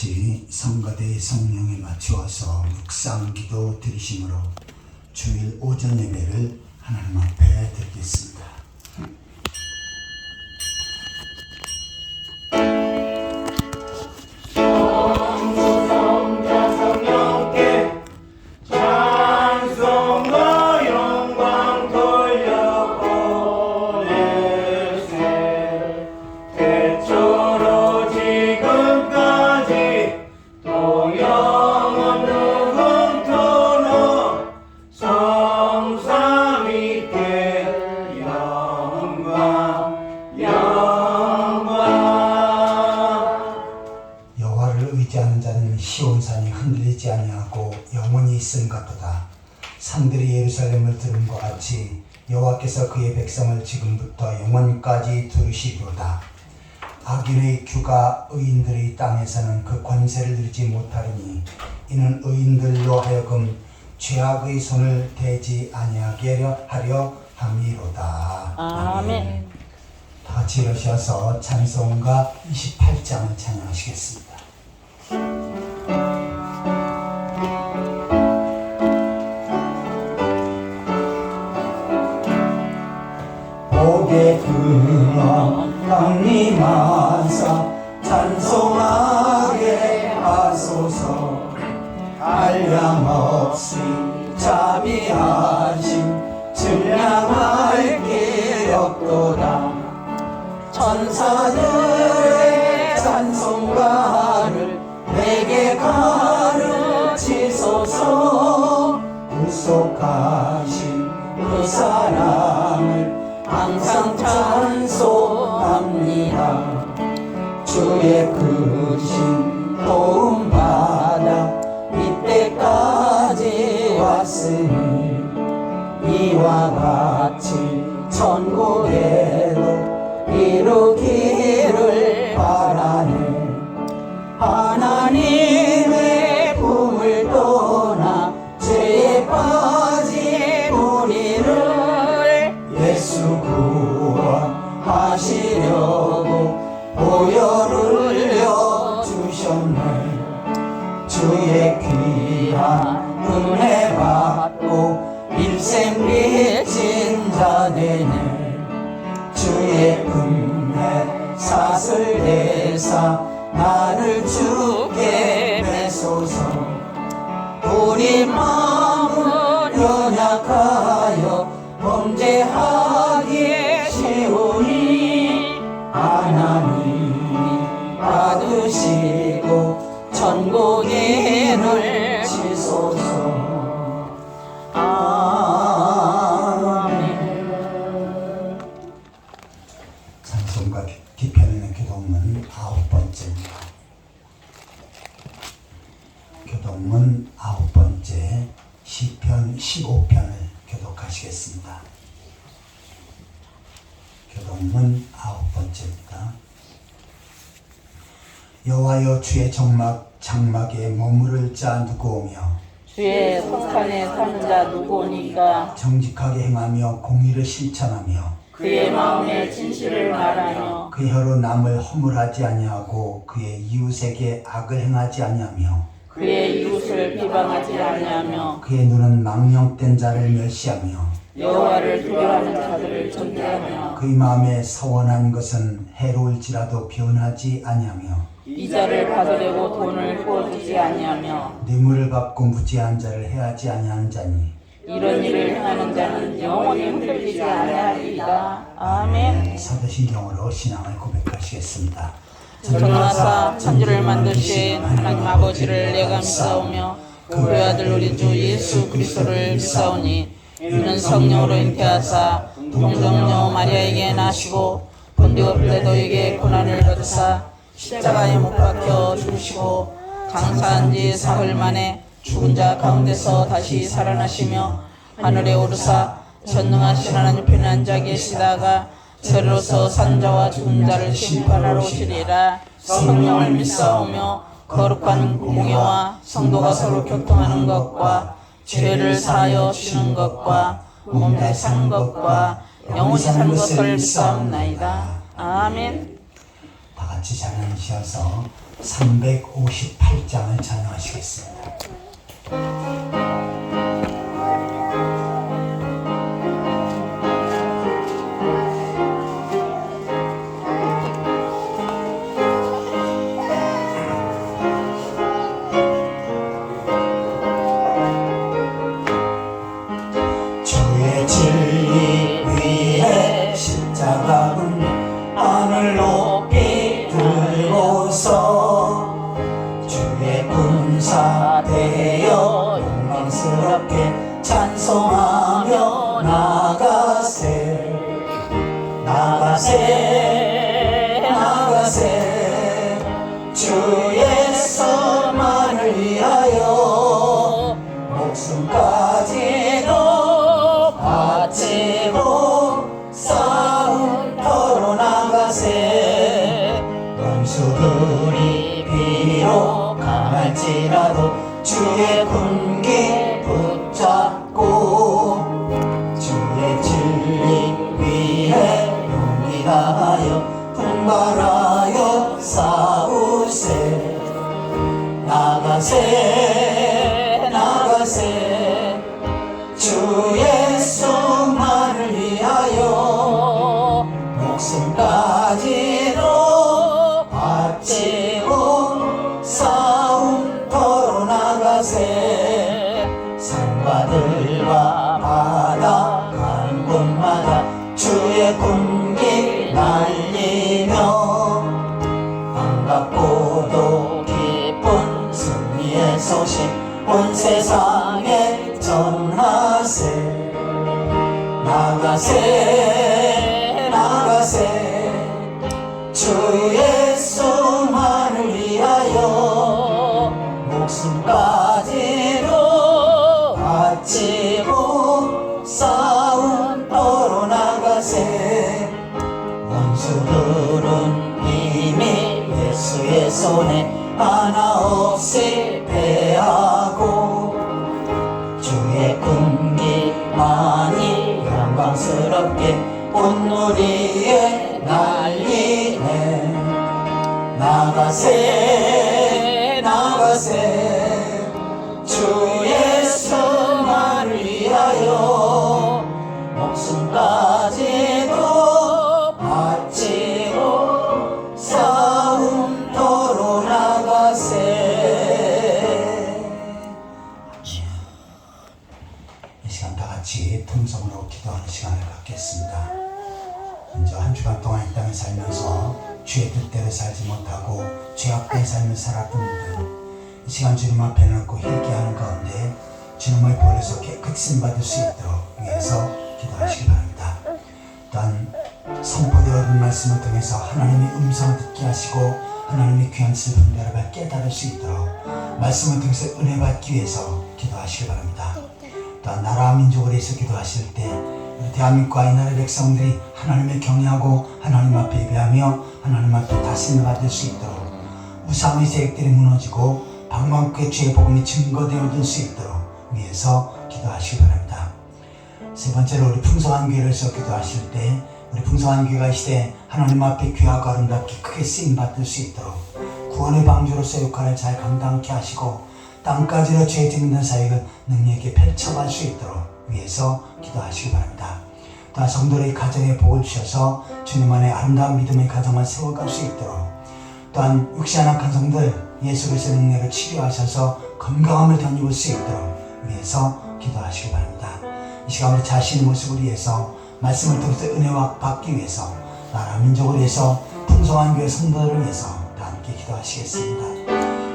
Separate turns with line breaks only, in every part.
같이 성가대의 성령에 맞추어서 묵상기도 드리심으로 주일 오전 예배를 하나님 앞에 드리겠습니다. 의지하는 자는 시온산이 흔들리지 아니하고 영원히 있음 같도다. 산들이 예루살렘을 들음과 같이 여호와께서 그의 백성을 지금부터 영원까지 두르시리로다. 악인의 규가 의인들의 땅에서는 그 권세를 누리지 못하리니 이는 의인들로 하여금 죄악의 손을 대지 아니하게 하려 함이로다.
아멘.
다 같이 일어서서 찬송가 28장을 찬양하시겠습니다. 복의 근원 강림하사 찬송하게 하소서. 한량없이 자비하심 증량할 길 없도다. 천사들의 찬송가를 내게 가르치소서. 구속하신 그 사랑을 항상 찬송합니다. 주의 크신 도움받아 이때까지 왔으니 이와 같이 천국에도 이루기를 바라네. 하나님의 품을 떠나 죄에 빠진 우리를 예수 구원하시려고 보혈을 흘려주셨네. 주의 귀한 은혜 받고 일생 빚진 자 되네. 주의 은혜 사슬 대사 나를 주께 매소서. 우리 마음은 연약하여 범죄하기에 쉬우니 하나님이 받으시고 천국인을 치소서. 아멘. 찬송가 뒤편에는 교동문 9번째입니다. 교동문 9번째 시편 15편을 교독하시겠습니다. 교동문 9번째입니다. 여호와여, 주의 장막에 머무를 자 누구오며
주의 성산에 사는 자 누구오니까.
정직하게 행하며 공의를 실천하며
그의 마음에 진실을 말하며
그의 혀로 남을 허물하지 아니하고 그의 이웃에게 악을 행하지 아니하며
그의 이웃을 비방하지 아니하며
그의 눈은 망령된 자를 멸시하며
여호와를 두려워하는 자들을 존대하며
그의 마음에 서원한 것은 해로울지라도 변하지 아니하며
이자를 받으려고 돈을 부어주지 아니하며
뇌물을 받고 무지한 자를 해하지 아니하는 자니
이런 일을 행하는 자는 영원히 흔들리지 아니하리이다. 아멘.
사도신경으로 신앙을 고백하시겠습니다.
전능하사 천지를 만드신 하나님 아버지를 내가 믿사오며 그 외아들 우리 주 예수 그리스도를 믿사오니 이는 성령으로 잉태하사 동정녀 마리아에게 나시고 본디오 빌라도에게 고난을 받으사 십자가에 못 박혀 죽으시고 장사한 지 사흘 만에 죽은 자 가운데서 다시 살아나시며 하늘에 오르사 전능하신 하나님 편에 앉아 계시다가 저리로서 산 자와 죽은 자를 심판하러 오시리라. 성령을 믿사오며 거룩한 공예와 성도가 서로 교통하는 것과 죄를 사하여 주는 것과 몸에 사는 것과 영원히 사는 것을 믿사옵나이다. 아멘.
다 같이 찬양하셔서 358장을 찬양하시겠습니다. 주의 진리 위에 십자가 군 하늘 높이 들고서 주의 군사 되어 영광스럽게 찬송하며 나가세 나가세 나가세 주의 손만을 위하여 목숨까지도 바치고 싸움터로 나가세 원수들이 비록 강할지라도 주의 군기 붙잡고 주의 진리 위해 용기 다하여 분발하여 싸우세 나가세 나가세 주의 수만을 위하여 목숨까지도 바치고 싸움터로 나가세 산과들과 바다 가는 곳마다 주의 군기 날리며 반갑고도 기쁜 승리의 소식 온 세상에 전하세 나가세 나가세 주의 수만을 위하여 목숨까지도 바치고 싸움터로 나가세 원수들은 이미 예수의 손에 하나 없이 패하고 주의 군기만이 영광스럽게 온누리에 날리네 나가세 나가세 주의 수만을 위하여 목숨까지도 바치고 싸움터로 나가세. 이 시간 다 같이 통성으로 기도하는 시간을 갖겠습니다. 먼저 한 주간 동안 이 땅에 살면서 주의 뜻대로 살지 못하고 죄악된 삶을 살았던 분들 이 시간 주님 앞에 놓고 회개하는 가운데 주님의 벌에서 깨끗이 쓰임받을 수 있도록 위해서 기도하시기 바랍니다. 또한 선포되어진 말씀을 통해서 하나님의 음성을 듣게 하시고 하나님의 귀한 뜻을 분별하며 깨달을 수 있도록 말씀을 통해서 은혜 받기 위해서 기도하시기 바랍니다. 또한 나라와 민족을 위해서 기도하실 때 우리 대한민국과 이 나라 백성들이 하나님을 경외하고 하나님 앞에 예배하며 하나님 앞에 다스림을 받을 수 있도록 우상의 세력들이 무너지고 방방국의 주의 복음이 증거되어질 수 있도록 위해서 기도하시기 바랍니다. 세 번째로 우리 풍성한 교회를 위해서 기도하실 때 우리 풍성한 교회가 이 시대 하나님 앞에 귀하고 아름답게 크게 쓰임받을 수 있도록 구원의 방주로서 역할을 잘 감당케 하시고 땅까지로 죄 짓는 사역을 능력있게 펼쳐갈 수 있도록 위해서 기도하시기 바랍니다. 또한 성도의 가정에 복을 주셔서 주님 안에 아름다운 믿음의 가정을 세워갈 수 있도록 또한 육신 악한 성들 예수 그리스도의 능력을 치료하셔서 건강함을 덧입을 수 있도록 위해서 기도하시기 바랍니다. 이 시간 우리 자신의 모습을 위해서 말씀을 통해서 은혜와 받기 위해서 나라 민족을 위해서 풍성한 교회 성도들을 위해서 다 함께 기도하시겠습니다.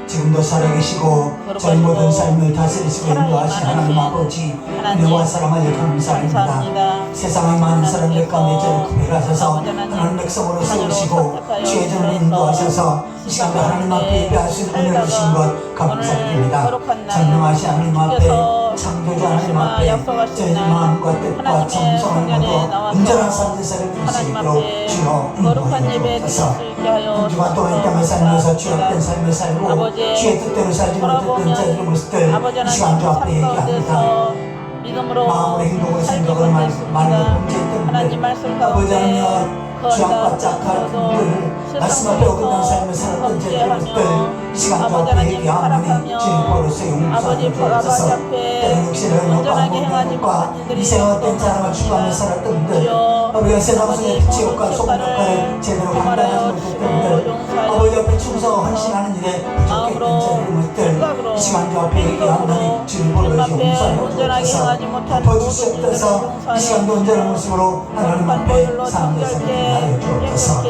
지금도 살아계시고 저희 모든 삶을 다스리시고 인도하신 하나님 아버지 은혜와 사랑을 감사합니다. 세상의 많은 사람들 가운데 저를 구별하셔서 하나님 백성으로 세우시고 주의 전을 인도하셔서 이 시간도 하나님 앞에 예배할 수 있는 은혜를 주신 것 감사드립니다. 전능하신 하나님 앞에 창조주 하나님 앞에 저희 마음과 뜻과 정성과 온전한 삶을 누릴 수 있도록 주여 인도하여 주옵소서. 한 주간 동안 이 땅을 살면서 죄악된 삶을 살고 주의 뜻대로 살지 못했던 저희의 모습들 이 시간 주 앞에 얘기합니다. 마음으로 행동으로 생각으로 말로 범죄했던 분들 아버지 하나님 죄악과 짝할 분들 말씀 앞에 어긋난 삶을 살았던 저희들을 이 시간도 앞에 예비하노니 주님으로서 용서하여 주옵소서. 때는 육신을 욕하고 공격과 이 세상된 사람을 추구하며 살았던 분들, 아버지 세상 속에 빛의 역과 소금 역할을 제대로 감당하지 못했던 분들, 아버지 앞에 충성하고 헌신하는 일에 부족했던 저희들을 이 시간도 앞에 예비하노니 주님으로서 용서하여 주옵소서. 덮어주시옵소서. 이 시간도 온전한 모습으로 하나님 앞에 사람들 살게 하여 주옵소서.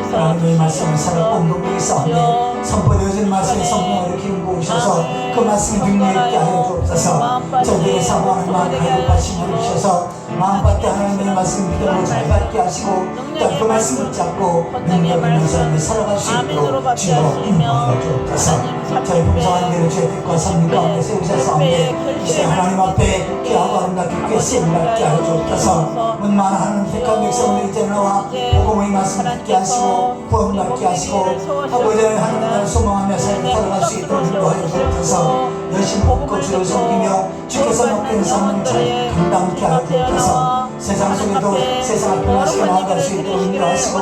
하나님의 말씀을 살았고 운동력이 싸운데 선포되어진 말씀의 성령을 기름 부으셔서 그 말씀이 능력 있게 하여 주옵소서. 저들의 사모하는 마음 가득하심을 주셔서 마음밭에 하나님의 말씀 믿음으로 잘 받게 하시고 또 그 말씀 붙잡고 능력 있는 삶을 살아갈 수 있도록 주여 인도하여 주옵소서. 저희 풍성한 대로 주의 뜻과 섭리 가운데 세우셔서오니 이제 하나님 앞에 귀하고 아름답게 꽤 쓰임받게 하여 주옵소서. 문만한 택한 백성들이 이제 나와 복음의 말씀 듣게 하시고 구원받게 하시고 아버지 하나님 나라를 소망하며 삶을 살아갈 수 있도록 인도하여 주옵소서. 열심히 복고 주를 섬기며 주께서 맡긴 삶을 잘 감당케 하여 주옵소서. 세상 속에도 세상을 평화시게 나아갈 수 있도록 인도하시고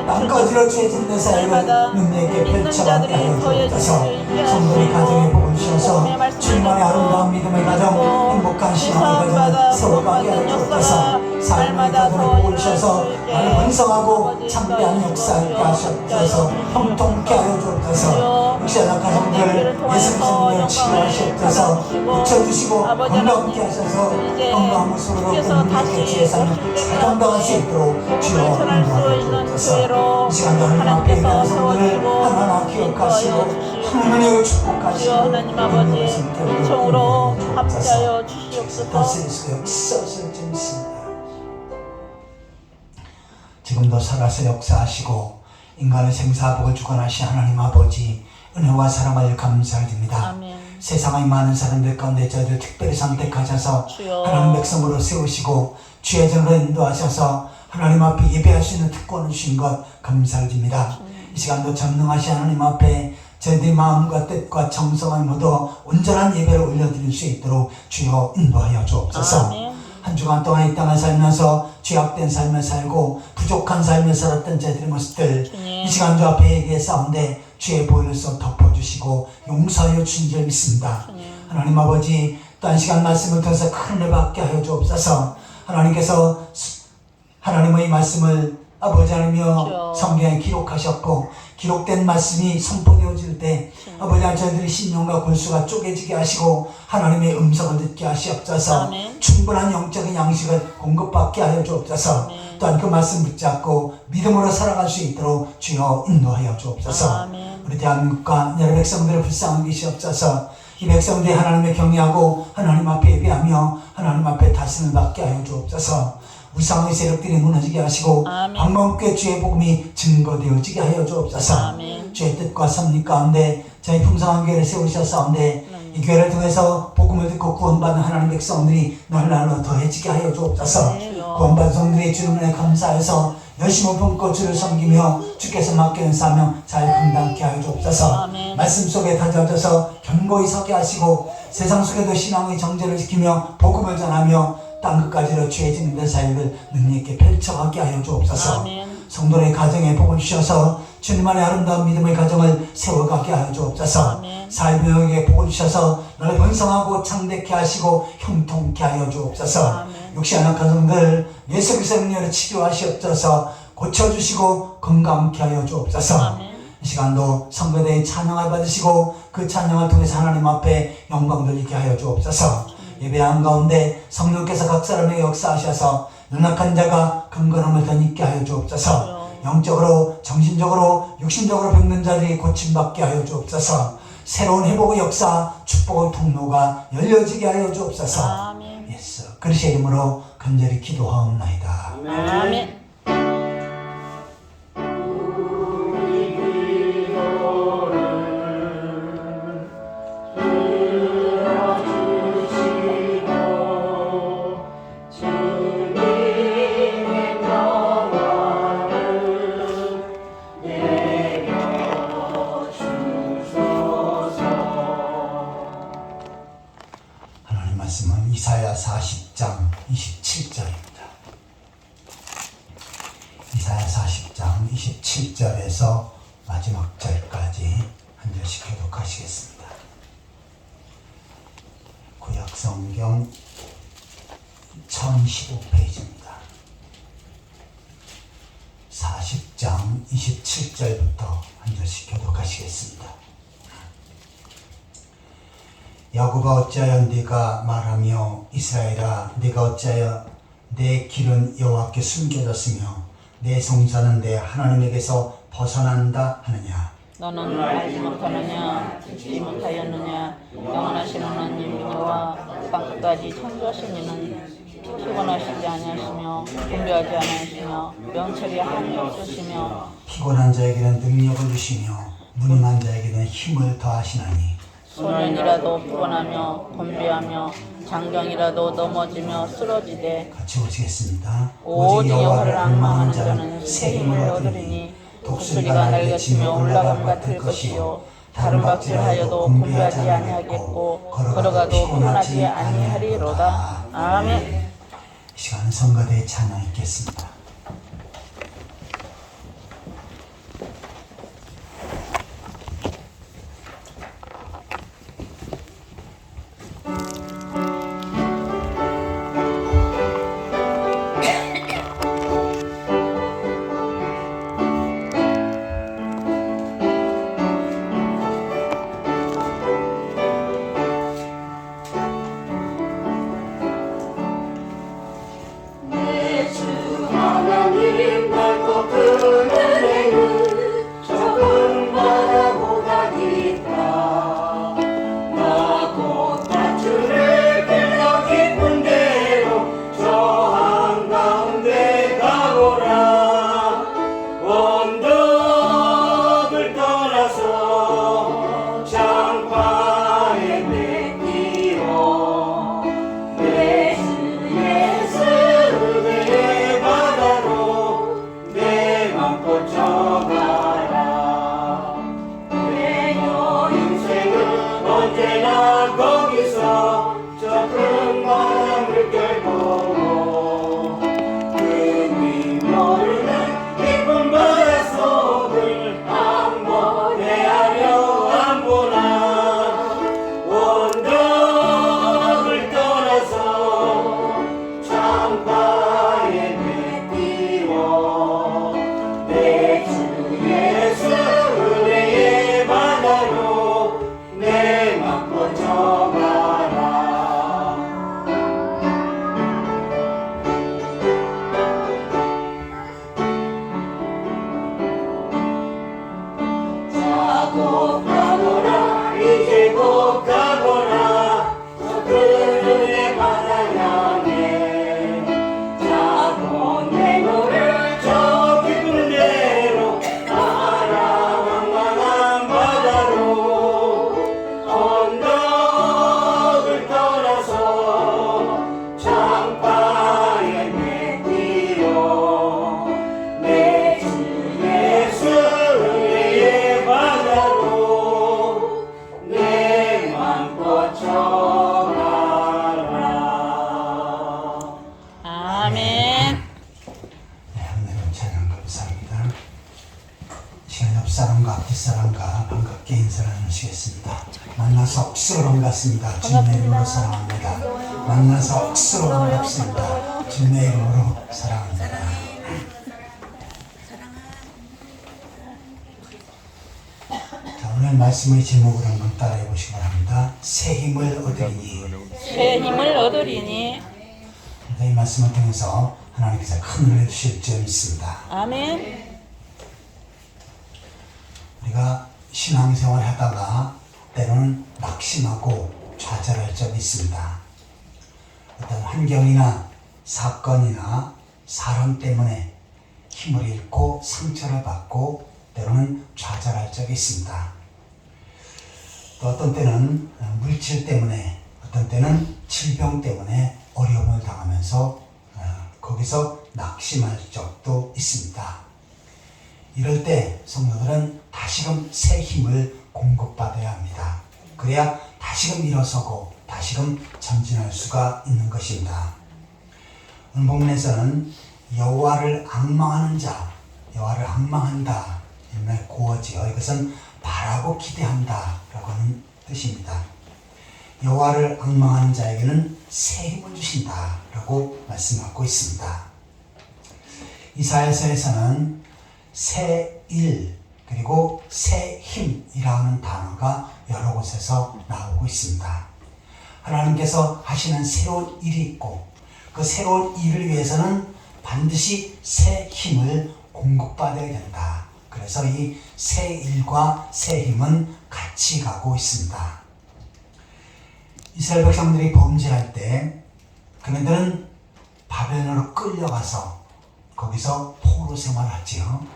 땅까지로 주의 진대 사역을 능력있게 펼쳐가게 하여 주옵소서. 성도의 가정에 복을 주셔서 주님만의 아름다운 믿음의 가정, 행복한 신앙의 가정을 세워가게 하여 주옵소서. 삶의 가정에 복을 주셔서 나를 번성하고 참대한 역사하게 하시옵소서. 형통케 하여 주옵소서. 육신의 가정들 예수 그리스도를 치료하시옵소서. 고쳐주시고 건강케 하셔서 건강한 모습으로 공동체 주의 삶을 잘 감당할 수 있도록 주여 인도하여 주옵소서. 이 시간도 하나님 앞에 있는 성도를 하나하나 기억하시고 하나님을 축복하시고
하나님 아버지 정으로 함께하여 주시옵소서.
다스리시고 역사하실 줄 믿습니다. 지금도 살아서 역사하시고 인간의 생사복을 주관하신 하나님 아버지 은혜와 사랑을 감사드립니다.
아멘.
세상의 많은 사람들 가운데 저희를 특별히 선택하셔서
주여.
하나님 백성으로 세우시고 주의 전으로 인도하셔서 하나님 앞에 예배할 수 있는 특권을 주신 것 감사드립니다. 이 시간도 전능하신 하나님 앞에 저희들의 마음과 뜻과 정성을 모두 온전한 예배를 올려드릴 수 있도록 주여 인도하여 주옵소서.
아멘.
한 주간 동안 이 땅을 살면서 죄악된 삶을 살고 부족한 삶을 살았던 저희들의 모습들
주님.
이 시간 주 앞에 얘기했사온데 주의 보혈로서 덮어주시고 용서하여 주신 줄 믿습니다.
주님.
하나님 아버지 또한 시간 말씀을 통해서 큰 은혜 받게 하여 주옵소서. 하나님께서 하나님의 말씀을 아버지 하나님이여 성경에 기록하셨고 기록된 말씀이 선포되어질 때 아버지 하나님 저희들의 신령과 골수가 쪼개지게 하시고 하나님의 음성을 듣게 하시옵소서.
아멘.
충분한 영적인 양식을 공급받게 하여 주옵소서.
아멘.
또한 그 말씀 붙잡고 믿음으로 살아갈 수 있도록 주여 인도하여 주옵소서.
아멘.
우리 대한민국과 여러 백성들을 불쌍히 계시옵소서. 이 백성들이 하나님을 경외하고 하나님 앞에 예배하며 하나님 앞에 다스림을 받게 하여 주옵소서. 우상의 세력들이 무너지게 하시고
아멘.
방법께 주의 복음이 증거되어지게 하여 주옵소서.
아멘.
주의 뜻과 섭리 가운데 저희 풍성한 교회를 세우셨사온데 이 교회를 통해서 복음을 듣고 구원받은 하나님 백성들이 날날로 더해지게 하여 주옵소서.
아멘.
구원받은 성들이 주님 은혜 감사해서 열심히 품고 주를 섬기며 주께서 맡기는 사명 잘 감당케 하여 주옵소서.
아멘.
말씀 속에 다져져서 견고히 서게 하시고 세상 속에도 신앙의 정제를 지키며 복음을 전하며 땅끝까지로 주의 증인된 사역을 능력있게 펼쳐가게 하여 주옵소서.
아멘.
성도의 가정에 복을 주셔서 주님 안에 아름다운 믿음의 가정을 세워가게 하여 주옵소서.
아멘.
사회병에게 복을 주셔서 너를 번성하고 창대케 하시고 형통케 하여 주옵소서.
아멘.
육신 악한 성들 예수 그리스도의 능력으로 치료하시옵소서. 고쳐주시고 건강케 하여 주옵소서.
아멘.
이 시간도 성도들의 찬양을 받으시고 그 찬양을 통해서 하나님 앞에 영광 돌리게 하여 주옵소서. 예배한 가운데 성령께서 각 사람에게 역사하셔서 연약한 자가 강건함을 더 있게 하여 주옵소서. 영적으로 정신적으로 육신적으로 병든 자들이 고침받게 하여 주옵소서. 새로운 회복의 역사 축복의 통로가 열려지게 하여 주옵소서.
아멘.
예수 그리스도의 이름으로 간절히 기도하옵나이다.
아멘.
하나님 말씀은 이사야 40장 27절입니다. 이사야 40장 27절에서 마지막 절까지 한 절씩 교독하시겠습니다. 구약성경 1015페이지입니다. 40장 27절부터 한 절씩 교독하시겠습니다. 야곱아 어찌하여 네가 말하며 이스라엘아 네가 어찌하여 내 길은 여호와께 숨겨졌으며 내 성사는 내 하나님에게서 벗어난다 하느냐.
너는 알지 못하느냐 듣지 못하였느냐. 영원하신 하나님 여호와 땅끝까지 창조하신 이는 피곤하시지 아니하시며 분별하지 아니하시며 명철이 한이 없으시며
피곤한 자에게는 능력을 주시며 무능한 자에게는 힘을 더하시나니.
소년이라도 피곤하며 곤비하며 장경이라도 넘어지며 쓰러지되
같이 보시겠습니다.
오직 여호와를 앙망하는 자는 새 힘을 얻으리니 독수리가 날개치며 올라감 같을 것이요 다른 박질하여도 곤비하지 아니하겠고 걸어가도 피곤하지 아니하리로다. 아멘.
이 시간은 성가대의 찬양 있겠습니다. 앞뒷사람과 반갑게 인사를 나누시겠습니다. 만나서 억수로 반갑습니다. 주님의 이름으로 사랑합니다. 만나서 억수로 반갑습니다. 주님의 이름으로 사랑합니다. 자, 오늘 말씀의 제목을 한번 따라해 보시기 바랍니다. 새 힘을 얻으리니.
새 힘을 얻으리니.
이 말씀을 통해서 하나님께서 큰 은혜를 주실 줄 믿습니다.
아멘.
우리가 신앙생활 하다가 때로는 낙심하고 좌절할 적이 있습니다. 어떤 환경이나 사건이나 사람 때문에 힘을 잃고 상처를 받고 때로는 좌절할 적이 있습니다. 또 어떤 때는 물질 때문에, 어떤 때는 질병 때문에 어려움을 당하면서 거기서 낙심할 적도 있습니다. 이럴 때 성도들은 다시금 새 힘을 공급받아야 합니다. 그래야 다시금 일어서고 다시금 전진할 수가 있는 것입니다. 오늘 본문에서는 여호와를 앙망하는 자, 여호와를 앙망한다. 옛날 고어지요. 이것은 바라고 기대한다 라고 하는 뜻입니다. 여호와를 앙망하는 자에게는 새 힘을 주신다 라고 말씀하고 있습니다. 이사야서에서는 새 일 그리고 새 힘이라는 단어가 여러 곳에서 나오고 있습니다. 하나님께서 하시는 새로운 일이 있고 그 새로운 일을 위해서는 반드시 새 힘을 공급받아야 된다. 그래서 이 새 일과 새 힘은 같이 가고 있습니다. 이스라엘 백성들이 범죄할 때 그네들은 바벨론으로 끌려가서 거기서 포로 생활하지요.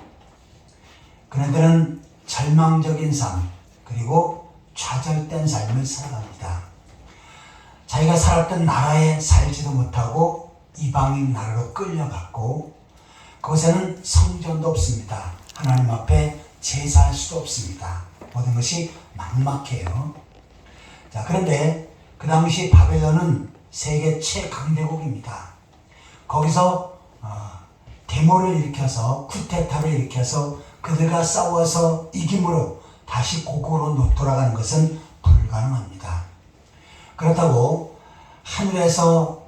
그네들은 절망적인 삶 그리고 좌절된 삶을 살아갑니다. 자기가 살았던 나라에 살지도 못하고 이방인 나라로 끌려갔고 그곳에는 성전도 없습니다. 하나님 앞에 제사할 수도 없습니다. 모든 것이 막막해요. 자, 그런데 그 당시 바벨론은 세계 최강대국입니다. 거기서 데모를 일으켜서 쿠데타를 일으켜서 그들과 싸워서 이김으로 다시 고국으로 돌아가는 것은 불가능합니다. 그렇다고 하늘에서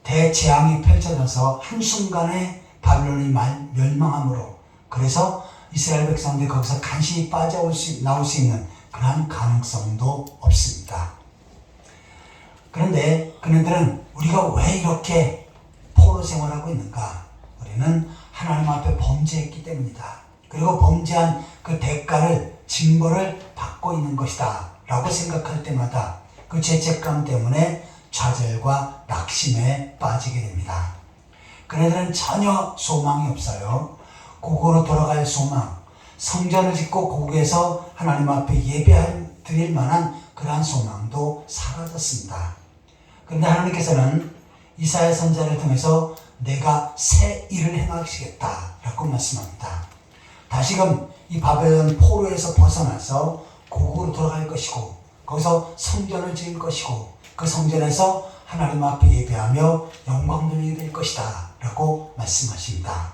대재앙이 펼쳐져서 한순간에 바벨론이 멸망함으로 그래서 이스라엘 백성들이 거기서 간신히 나올 수 있는 그러한 가능성도 없습니다. 그런데 그네들은 우리가 왜 이렇게 포로 생활하고 있는가? 우리는 하나님 앞에 범죄했기 때문이다. 그리고 범죄한 그 대가를 징벌을 받고 있는 것이다 라고 생각할 때마다 그 죄책감 때문에 좌절과 낙심에 빠지게 됩니다. 그네들은 전혀 소망이 없어요. 고국으로 돌아갈 소망, 성전을 짓고 고국에서 하나님 앞에 예배 드릴 만한 그러한 소망도 사라졌습니다. 그런데 하나님께서는 이사야 선지자를 통해서 내가 새 일을 행하시겠다 라고 말씀합니다. 다시금 이 바벨론 포로에서 벗어나서 고국으로 돌아갈 것이고 거기서 성전을 지을 것이고 그 성전에서 하나님 앞에 예배하며 영광 돌리게 될 것이다 라고 말씀하십니다.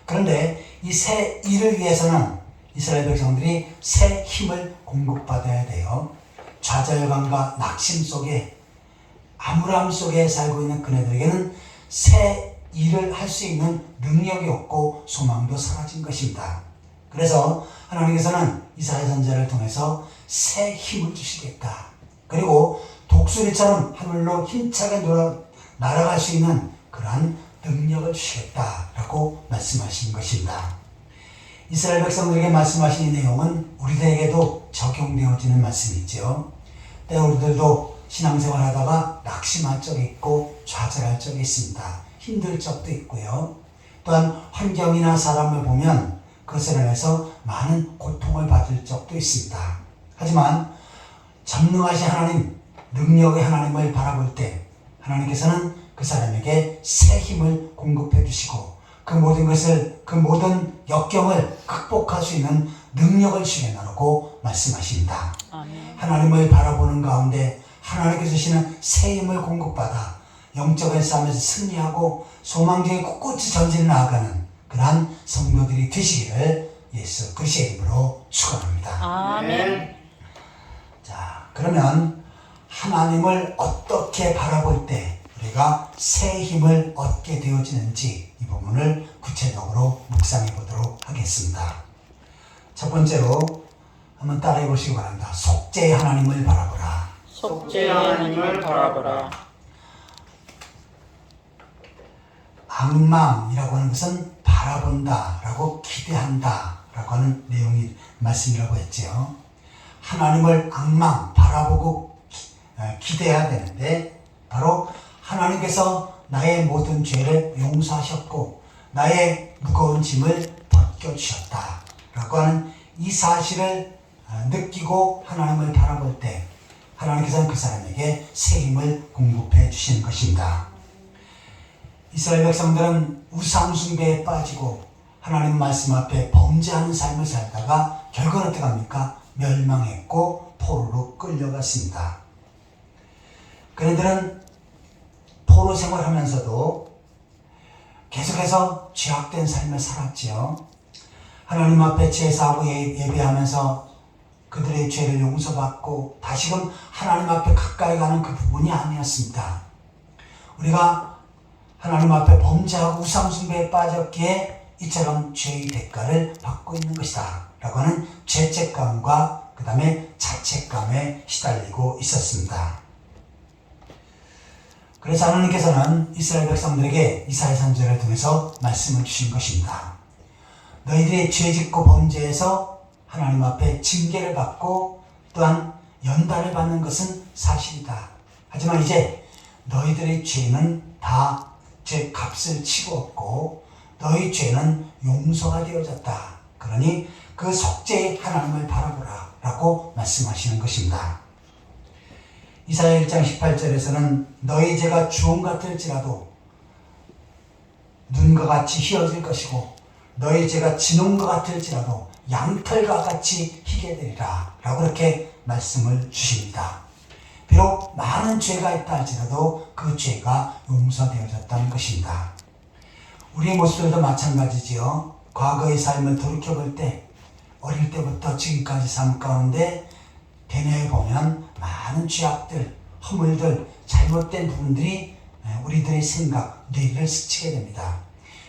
그런데 이 새 일을 위해서는 이스라엘 백성들이 새 힘을 공급받아야 돼요. 좌절감과 낙심 속에 암울함 속에 살고 있는 그네들에게는 새 일을 할 수 있는 능력이 없고 소망도 사라진 것입니다. 그래서 하나님께서는 이사야 선지자를 통해서 새 힘을 주시겠다. 그리고 독수리처럼 하늘로 힘차게 날아갈 수 있는 그러한 능력을 주시겠다라고 말씀하신 것입니다. 이스라엘 백성들에게 말씀하신 이 내용은 우리들에게도 적용되어지는 말씀이죠. 때 우리들도 신앙생활 하다가 낙심할 적이 있고 좌절할 적이 있습니다. 힘들 적도 있고요. 또한 환경이나 사람을 보면 그것을 인해서 많은 고통을 받을 적도 있습니다. 하지만 전능하신 하나님, 능력의 하나님을 바라볼 때 하나님께서는 그 사람에게 새 힘을 공급해 주시고 그 모든 것을, 그 모든 역경을 극복할 수 있는 능력을 주시겠다고 말씀하십니다.
아멘.
하나님을 바라보는 가운데 하나님께서 주시는 새 힘을 공급받아 영적인 싸움에서 승리하고 소망중에 꿋꿋이 전진해 나아가는 그러한 성도들이 되시기를 예수 그리스도의 이름으로 축원합니다.
아멘.
자, 그러면 하나님을 어떻게 바라볼 때 우리가 새 힘을 얻게 되어지는지 이 부분을 구체적으로 묵상해 보도록 하겠습니다. 첫 번째로 한번 따라해 보시기 바랍니다. 속죄의 하나님을 바라보라.
속죄의 하나님을 바라보라.
앙망이라고 하는 것은 바라본다 라고 기대한다 라고 하는 내용이 말씀이라고 했죠. 하나님을 앙망 바라보고 기대해야 되는데 바로 하나님께서 나의 모든 죄를 용서하셨고 나의 무거운 짐을 벗겨주셨다 라고 하는 이 사실을 느끼고 하나님을 바라볼 때 하나님께서는 그 사람에게 새 힘을 공급해 주시는 것입니다. 이스라엘 백성들은 우상 숭배에 빠지고 하나님 말씀 앞에 범죄하는 삶을 살다가 결과는 어떻게 합니까? 멸망했고 포로로 끌려갔습니다. 그네들은 포로 생활하면서도 계속해서 죄악된 삶을 살았지요. 하나님 앞에 제사하고 예배하면서 그들의 죄를 용서받고 다시금 하나님 앞에 가까이 가는 그 부분이 아니었습니다. 우리가 하나님 앞에 범죄하고 우상숭배에 빠졌기에 이처럼 죄의 대가를 받고 있는 것이다 라고 하는 죄책감과 그 다음에 자책감에 시달리고 있었습니다. 그래서 하나님께서는 이스라엘 백성들에게 이사야 선지자를 통해서 말씀을 주신 것입니다. 너희들이 죄짓고 범죄해서 하나님 앞에 징계를 받고 또한 연단을 받는 것은 사실이다. 하지만 이제 너희들의 죄는 다 죄값을 치루었고 너희 죄는 용서가 되어졌다. 그러니 그 속죄의 하나님을 바라보라 라고 말씀하시는 것입니다. 이사야 1장 18절에서는 너희 죄가 주홍 같을지라도 눈과 같이 희어질 것이고 너희 죄가 진홍과 같을지라도 양털과 같이 희게 되리라 라고 이렇게 말씀을 주십니다. 비록 많은 죄가 있다 할지라도 그 죄가 용서되어졌다는 것입니다. 우리의 모습들도 마찬가지지요. 과거의 삶을 돌이켜볼 때 어릴 때부터 지금까지 삶 가운데 되뇌어보면 많은 죄악들, 허물들, 잘못된 부분들이 우리들의 생각, 뇌를 스치게 됩니다.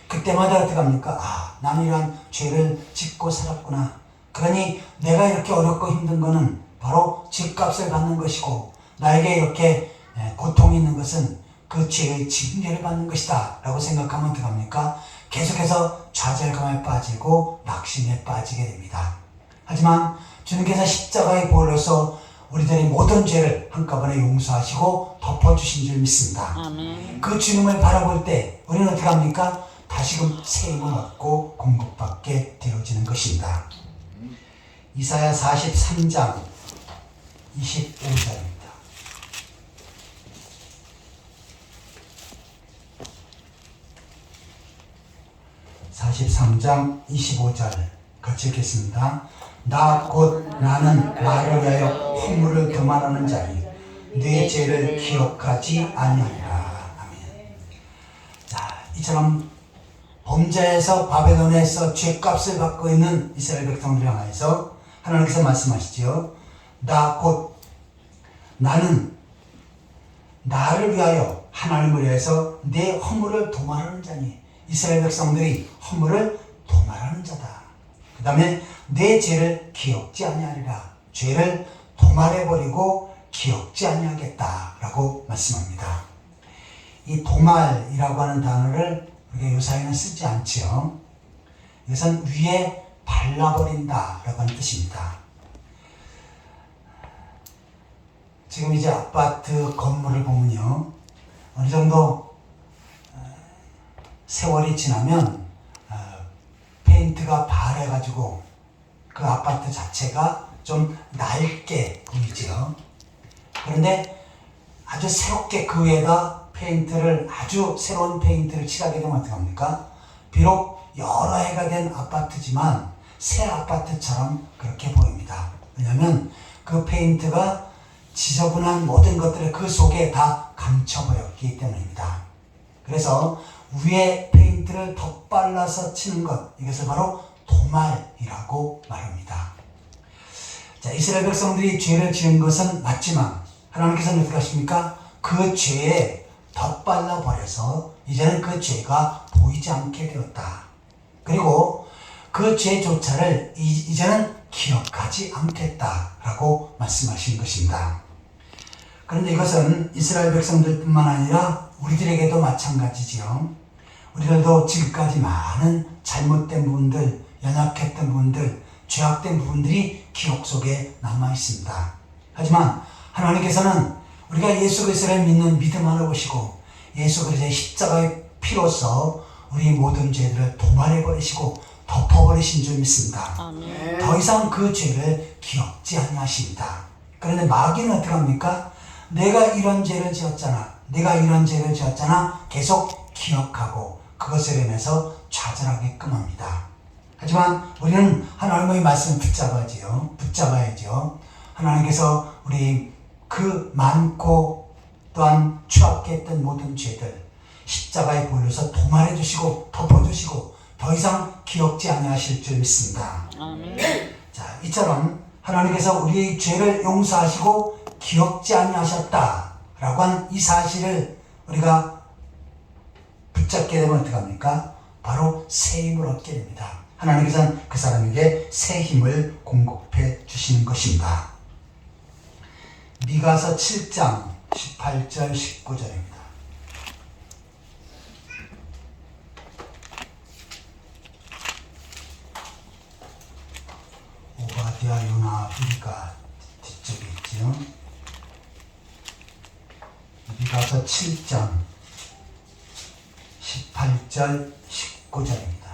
그때마다 어떻게 합니까? 나는 이러한 죄를 짓고 살았구나. 그러니 내가 이렇게 어렵고 힘든 거는 바로 죄값을 받는 것이고 나에게 이렇게 고통이 있는 것은 그 죄의 징계를 받는 것이다 라고 생각하면 어떻게 합니까? 계속해서 좌절감에 빠지고 낙심에 빠지게 됩니다. 하지만 주님께서 십자가의 보혈로서 우리들의 모든 죄를 한꺼번에 용서하시고 덮어주신 줄 믿습니다.
아멘.
그 주님을 바라볼 때 우리는 어떻게 합니까? 다시금 새 힘을 얻고 공급받게 되어지는 것입니다. 이사야 43장 25절입니다. (43장 25절) 같이 읽겠습니다. 나 곧 나는 나를 위하여 허물을 금하라는 자니 네 죄를 기억하지 아니하리라. 아멘. 자, 이처럼 범죄에서 바벨론에서 죄값을 받고 있는 이스라엘 백성들을 향해서 하나님께서 말씀하시죠. 나 곧 나는 나를 위하여 하나님을 위해서 내 허물을 도말하는 자니 이스라엘 백성들이 허물을 도말하는 자다. 그 다음에 내 죄를 기억지 아니하리라. 죄를 도말해버리고 기억지 아니하겠다라고 말씀합니다. 이 도말이라고 하는 단어를 우리가 요사이는 쓰지 않지요. 이것은 위에 발라버린다라고 하는 뜻입니다. 지금 이제 아파트 건물을 보면요, 어느 정도 세월이 지나면 페인트가 발해가지고 그 아파트 자체가 좀 낡게 보이죠. 그런데 아주 새롭게 그 위에다 페인트를, 아주 새로운 페인트를 칠하게 되면 어떡합니까? 비록 여러 해가 된 아파트지만 새 아파트처럼 그렇게 보입니다. 왜냐하면 그 페인트가 지저분한 모든 것들을 그 속에 다 감춰버렸기 때문입니다. 그래서 위에 페인트를 덧발라서 치는 것, 이것을 바로 도말이라고 말합니다. 자, 이스라엘 백성들이 죄를 지은 것은 맞지만 하나님께서는 어떻게 하십니까? 그 죄에 덧발라 버려서 이제는 그 죄가 보이지 않게 되었다. 그리고 그 죄조차를 이제는 기억하지 않겠다라고 말씀하신 것입니다. 그런데 이것은 이스라엘 백성들뿐만 아니라 우리들에게도 마찬가지지요. 우리들도 지금까지 많은 잘못된 부분들, 연약했던 부분들, 죄악된 부분들이 기억 속에 남아 있습니다. 하지만 하나님께서는 우리가 예수 그리스도를 믿는 믿음 안을 보시고 예수 그리스도의 십자가의 피로써 우리 모든 죄들을 도말해버리시고 덮어버리신 줄 믿습니다.
아멘.
더 이상 그 죄를 기억지 아니하십니다. 그런데 마귀는 어떻게 합니까? 내가 이런 죄를 지었잖아. 내가 이런 죄를 지었잖아. 계속 기억하고 그것을 인해서 좌절하게끔 합니다. 하지만 우리는 하나님의 말씀을 붙잡아야죠. 하나님께서 우리 그 많고 또한 추악했던 모든 죄들, 십자가에 bol려서 도말해 주시고 덮어주시고 더 이상 기억지 아니하실 줄 믿습니다.
아멘.
자, 이처럼 하나님께서 우리의 죄를 용서하시고 기억지 아니하셨다라고 한 이 사실을 우리가 붙잡게 되면 어떻게 합니까? 바로 새 힘을 얻게 됩니다. 하나님께서는 그 사람에게 새 힘을 공급해 주시는 것입니다. 미가서 7장 18절 19절입니다. 오바댜, 요나, 미가 뒤쪽에 있죠. 미가서 7장 18절 19절입니다.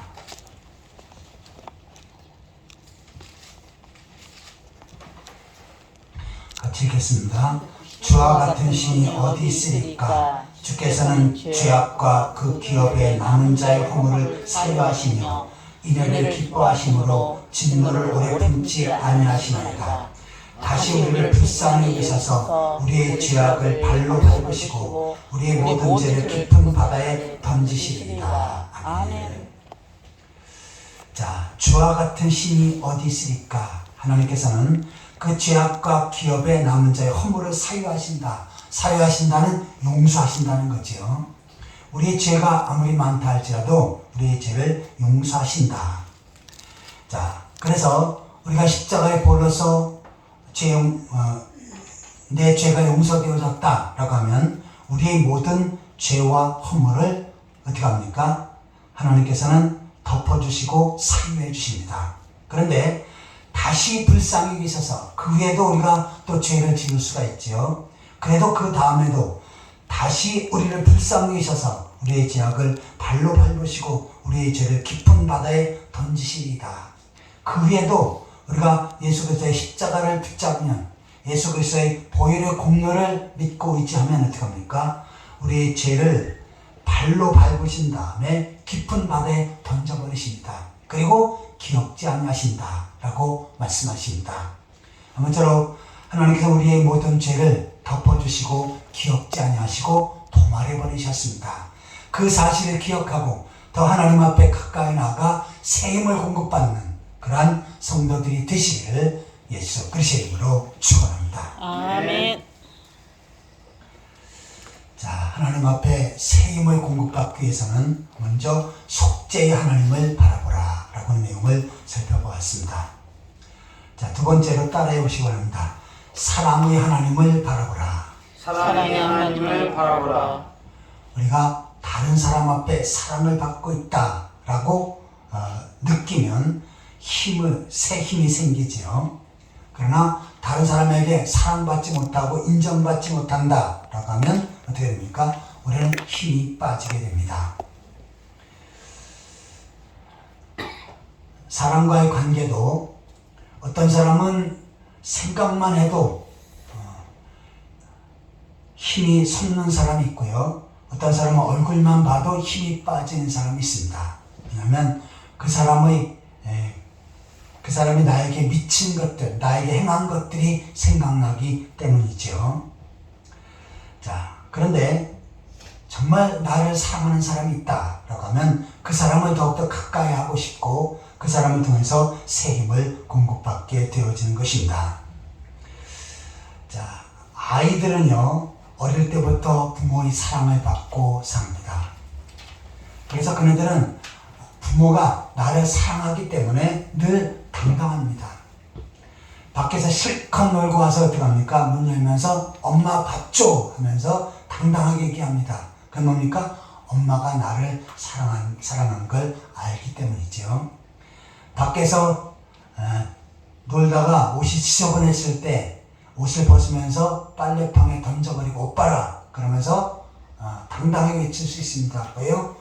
같이 읽겠습니다. 주와 같은 신이 어디 있으리까? 주께서는 죄악과 그 기업에 남은 자의 허물을 사유하시며 인연을 기뻐하심으로 진노를 오래 품지 아니하시나이다. 다시 우리를 불쌍히 여기셔서 우리의 죄악을 발로 밟으시고 우리의 모든 죄를 깊은 바다에 던지시리이다. 아멘. 자, 주와 같은 신이 어디 있으리까? 하나님께서는 그 죄악과 기업에 남은 자의 허물을 사유하신다. 사유하신다는 용서하신다는 거죠. 우리의 죄가 아무리 많다 할지라도 우리의 죄를 용서하신다. 자, 그래서 우리가 십자가에 bol려서 내 죄가 용서되어졌다라고 하면 우리의 모든 죄와 허물을 어떻게 합니까? 하나님께서는 덮어주시고 사유해 주십니다. 그런데 다시 불쌍히 계셔서 그 후에도 우리가 또 죄를 지을 수가 있죠. 그래도 그 다음에도 다시 우리를 불쌍히 계셔서 우리의 죄악을 발로 밟으시고 우리의 죄를 깊은 바다에 던지시리이다. 그 후에도 우리가 예수 그리스도의 십자가를 붙잡으면 예수 그리스도의 보혈의 공로를 믿고 의지하면 어떻게 합니까? 우리의 죄를 발로 밟으신 다음에 깊은 바다에 던져버리십니다. 그리고 기억지 아니하신다 라고 말씀하십니다. 아무쪼록 하나님께서 우리의 모든 죄를 덮어주시고 기억지 아니하시고 도말해버리셨습니다. 그 사실을 기억하고 더 하나님 앞에 가까이 나아가 새 힘을 공급받는 그러한 성도들이 되시기를 예수 그리스도의 이름으로 축원합니다.
아멘.
자, 하나님 앞에 새 힘을 공급받기 위해서는 먼저 속죄의 하나님을 바라보라 라고 하는 내용을 살펴보았습니다. 자, 두 번째로 따라해 보시기 바랍니다. 사랑의 하나님을 바라보라.
사랑의 하나님을 바라보라.
우리가 다른 사람 앞에 사랑을 받고 있다라고 느끼면 새 힘이 생기죠. 그러나 다른 사람에게 사랑받지 못하고 인정받지 못한다라고 하면 어떻게 됩니까? 우리는 힘이 빠지게 됩니다. 사람과의 관계도 어떤 사람은 생각만 해도 힘이 솟는 사람이 있고요. 어떤 사람은 얼굴만 봐도 힘이 빠지는 사람이 있습니다. 왜냐하면 그 사람이 나에게 미친 것들, 나에게 행한 것들이 생각나기 때문이죠. 자, 그런데 정말 나를 사랑하는 사람이 있다라고 하면 그 사람을 더욱더 가까이 하고 싶고 그 사람을 통해서 새 힘을 공급받게 되어지는 것입니다. 자, 아이들은요, 어릴 때부터 부모의 사랑을 받고 삽니다. 그래서 그네들은 부모가 나를 사랑하기 때문에 늘 당당합니다. 밖에서 실컷 놀고 와서 어떻게 합니까? 문 열면서 엄마 밥 줘! 하면서 당당하게 얘기합니다. 그건 뭡니까? 엄마가 나를 사랑한 걸 알기 때문이죠. 밖에서 놀다가 옷이 지저분했을 때 옷을 벗으면서 빨래방에 던져버리고 옷 봐라! 그러면서 당당하게 외칠 수 있습니다. 왜요?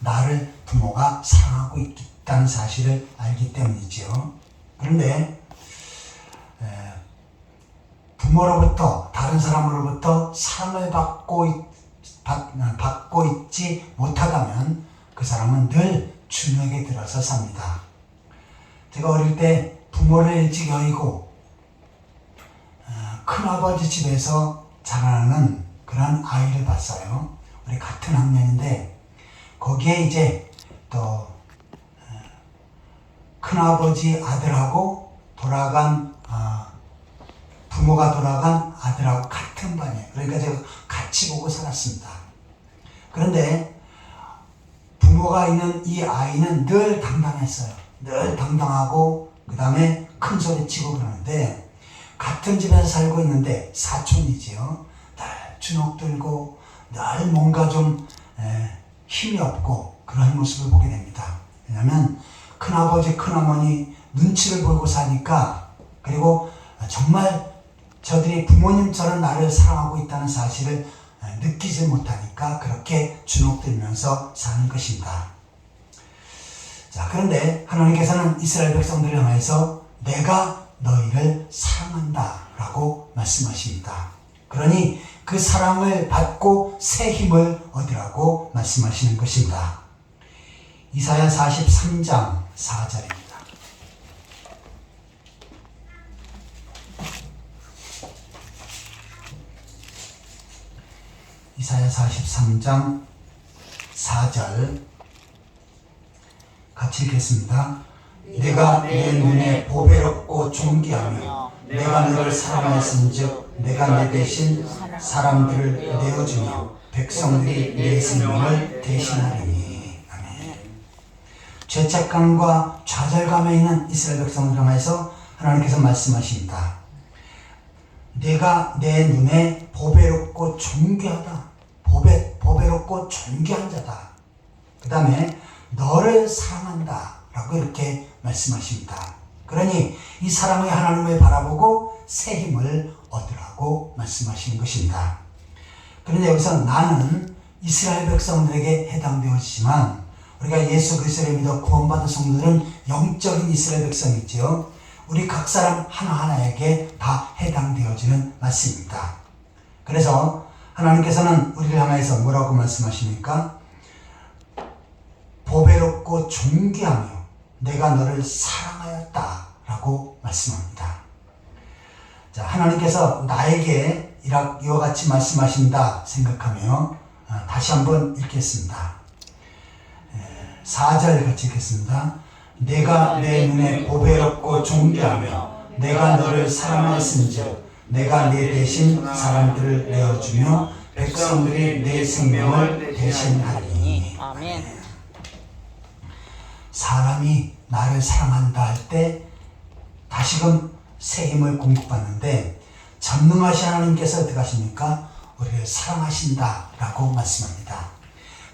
나를 부모가 사랑하고 있다는 사실을 알기 때문이죠. 그런데 부모로부터 다른 사람으로부터 사랑을 받고 있지 못하다면 그 사람은 늘 중력에 들어서 삽니다. 제가 어릴 때 부모를 일찍 여의고 큰아버지 집에서 자라나는 그런 아이를 봤어요. 우리 같은 학년인데 거기에 이제 또 큰아버지 아들하고 돌아간 부모가 돌아간 아들하고 같은 반이에요. 그러니까 제가 같이 보고 살았습니다. 그런데 부모가 있는 이 아이는 늘 당당했어요. 늘 당당하고 그 다음에 큰 소리 치고 그러는데 같은 집에서 살고 있는데 사촌이지요. 늘 주눅 들고 늘 뭔가 좀 힘이 없고 그런 모습을 보게 됩니다. 왜냐하면 큰아버지 큰어머니 눈치를 보고 사니까 그리고 정말 저들이 부모님처럼 나를 사랑하고 있다는 사실을 느끼지 못하니까 그렇게 주눅들면서 사는 것입니다. 자, 그런데 하나님께서는 이스라엘 백성들을 향해서 내가 너희를 사랑한다 라고 말씀하십니다. 그러니 그 사랑을 받고 새 힘을 얻으라고 말씀하시는 것입니다. 이사야 43장 4절입니다. 이사야 43장 4절 같이 읽겠습니다. 내가 내 눈에 보배롭고 존귀하며 내가 너를 사랑하였은즉 내가 내 대신 사람들을 내어주며 백성들이 내 생명을 대신하리니. 아멘. 죄책감과 좌절감에 있는 이스라엘 백성들 향해서 하나님께서 말씀하십니다. 내가 내 눈에 보배롭고 존귀하다. 보배롭고 존귀한 자다. 그 다음에 너를 사랑한다 라고 이렇게 말씀하십니다. 그러니 이 사랑의 하나님을 바라보고 새 힘을 얻으라고 말씀하시는 것입니다. 그런데 여기서 나는 이스라엘 백성들에게 해당되었지만 우리가 예수 그리스도를 믿어 구원받은 성도들은 영적인 이스라엘 백성이죠. 우리 각 사람 하나하나에게 다 해당되어지는 말씀입니다. 그래서 하나님께서는 우리를 향해서 뭐라고 말씀하십니까? 보배롭고 존귀하며 내가 너를 사랑하였다 라고 말씀합니다. 자, 하나님께서 나에게 이와 같이 말씀하신다 생각하며 다시 한번 읽겠습니다. 4절 같이 읽겠습니다. 내가 내 눈에 보배롭고 존귀하며 내가 너를 사랑하였은즉 내가 내 대신 사람들을 내어주며 백성들이 내 생명을 대신하리니.
아멘.
사람이 나를 사랑한다 할 때 다시금 새 힘을 공급받는데 전능하신 하나님께서 어떻게 하십니까? 우리를 사랑하신다 라고 말씀합니다.